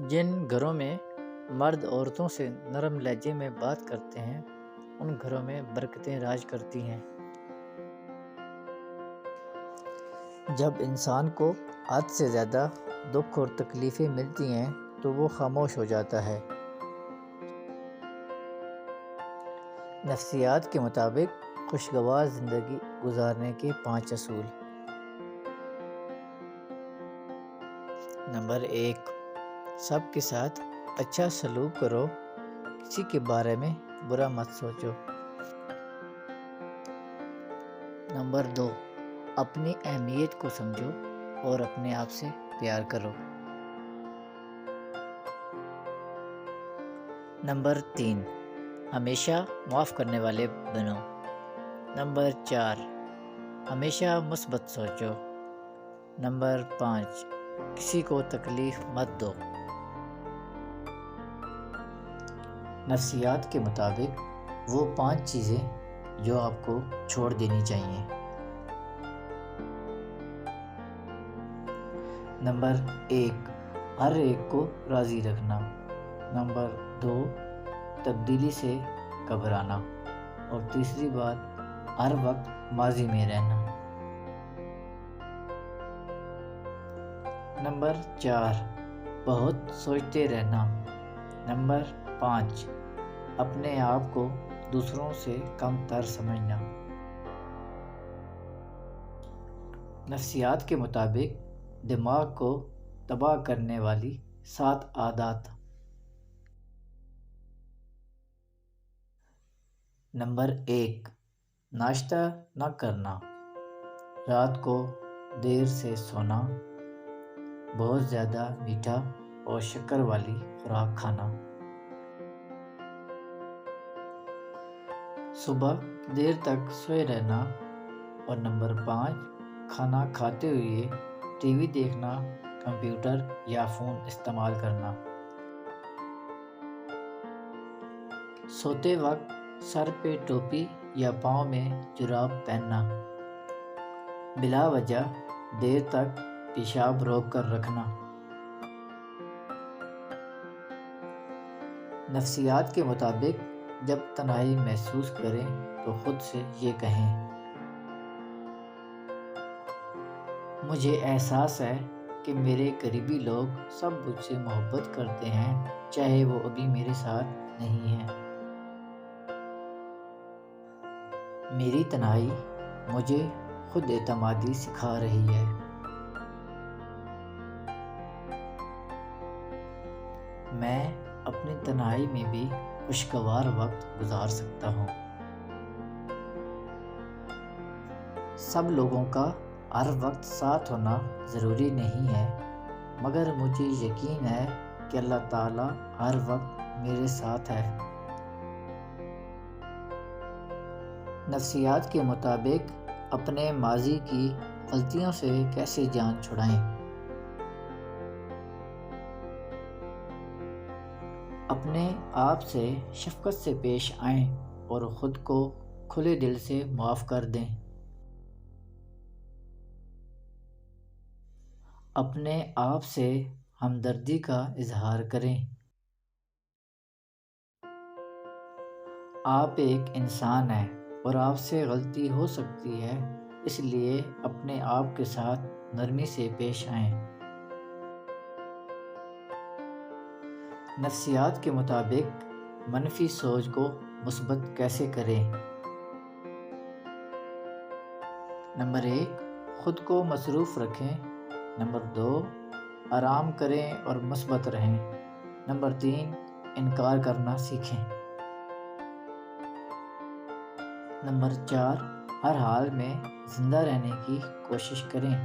جن گھروں میں مرد عورتوں سے نرم لہجے میں بات کرتے ہیں ان گھروں میں برکتیں راج کرتی ہیں۔ جب انسان کو حد سے زیادہ دکھ اور تکلیفیں ملتی ہیں تو وہ خاموش ہو جاتا ہے۔ نفسیات کے مطابق خوشگوار زندگی گزارنے کے 5 اصول۔ نمبر 1، سب کے ساتھ اچھا سلوک کرو، کسی کے بارے میں برا مت سوچو۔ نمبر 2، اپنی اہمیت کو سمجھو اور اپنے آپ سے پیار کرو۔ نمبر 3، ہمیشہ معاف کرنے والے بنو۔ نمبر 4، ہمیشہ مثبت سوچو۔ نمبر 5، کسی کو تکلیف مت دو۔ نفسیات کے مطابق وہ 5 چیزیں جو آپ کو چھوڑ دینی چاہیے۔ نمبر 1، ہر ایک کو راضی رکھنا۔ نمبر 2، تبدیلی سے گھبرانا۔ اور تیسری بات، ہر وقت ماضی میں رہنا۔ نمبر 4، بہت سوچتے رہنا۔ نمبر 5، اپنے آپ کو دوسروں سے کم تر سمجھنا۔ نفسیات کے مطابق دماغ کو تباہ کرنے والی 7 عادات۔ نمبر 1، ناشتہ نہ کرنا، رات کو دیر سے سونا، بہت زیادہ میٹھا اور شکر والی خوراک کھانا، صبح دیر تک سوئے رہنا۔ اور نمبر 5، کھانا کھاتے ہوئے ٹی وی دیکھنا، کمپیوٹر یا فون استعمال کرنا۔ سوتے وقت سر پہ ٹوپی یا پاؤں میں جراب پہننا۔ بلا وجہ دیر تک پیشاب روک کر رکھنا۔ نفسیات کے مطابق جب تنہائی محسوس کریں تو خود سے یہ کہیں، مجھے احساس ہے کہ میرے قریبی لوگ سب مجھ سے محبت کرتے ہیں، چاہے وہ ابھی میرے ساتھ نہیں ہیں۔ میری تنہائی مجھے خود اعتمادی سکھا رہی ہے۔ میں اپنی تنہائی میں بھی خوشگوار وقت گزار سکتا ہوں۔ سب لوگوں کا ہر وقت ساتھ ہونا ضروری نہیں ہے، مگر مجھے یقین ہے کہ اللہ تعالیٰ ہر وقت میرے ساتھ ہے۔ نفسیات کے مطابق اپنے ماضی کی غلطیوں سے کیسے جان چھڑائیں؟ اپنے آپ سے شفقت سے پیش آئیں اور خود کو کھلے دل سے معاف کر دیں۔ اپنے آپ سے ہمدردی کا اظہار کریں۔ آپ ایک انسان ہیں اور آپ سے غلطی ہو سکتی ہے، اس لیے اپنے آپ کے ساتھ نرمی سے پیش آئیں۔ نفسیات کے مطابق منفی سوچ کو مثبت کیسے کریں؟ نمبر 1، خود کو مصروف رکھیں۔ نمبر 2، آرام کریں اور مثبت رہیں۔ نمبر 3، انکار کرنا سیکھیں۔ نمبر 4، ہر حال میں زندہ رہنے کی کوشش کریں۔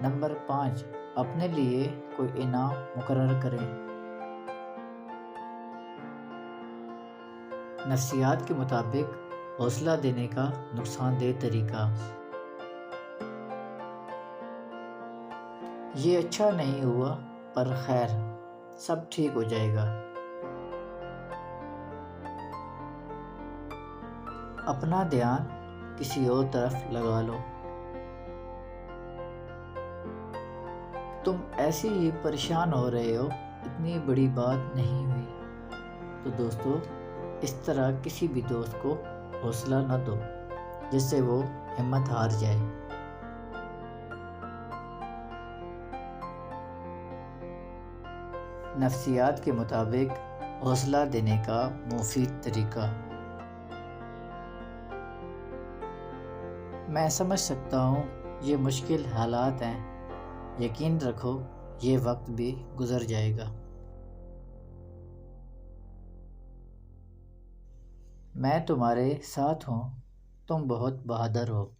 نمبر 5، اپنے لیے کوئی انعام مقرر کریں۔ نفسیات کے مطابق حوصلہ دینے کا نقصان دہ طریقہ۔ یہ اچھا نہیں ہوا پر خیر، سب ٹھیک ہو جائے گا۔ اپنا دھیان کسی اور طرف لگا لو۔ تم ایسے ہی پریشان ہو رہے ہو اتنی بڑی بات نہیں ہوئی۔ تو دوستو، اس طرح کسی بھی دوست کو حوصلہ نہ دو جس سے وہ ہمت ہار جائے۔ نفسیات کے مطابق حوصلہ دینے کا مفید طریقہ۔ میں سمجھ سکتا ہوں یہ مشکل حالات ہیں، یقین رکھو یہ وقت بھی گزر جائے گا۔ میں تمہارے ساتھ ہوں، تم بہت بہادر ہو۔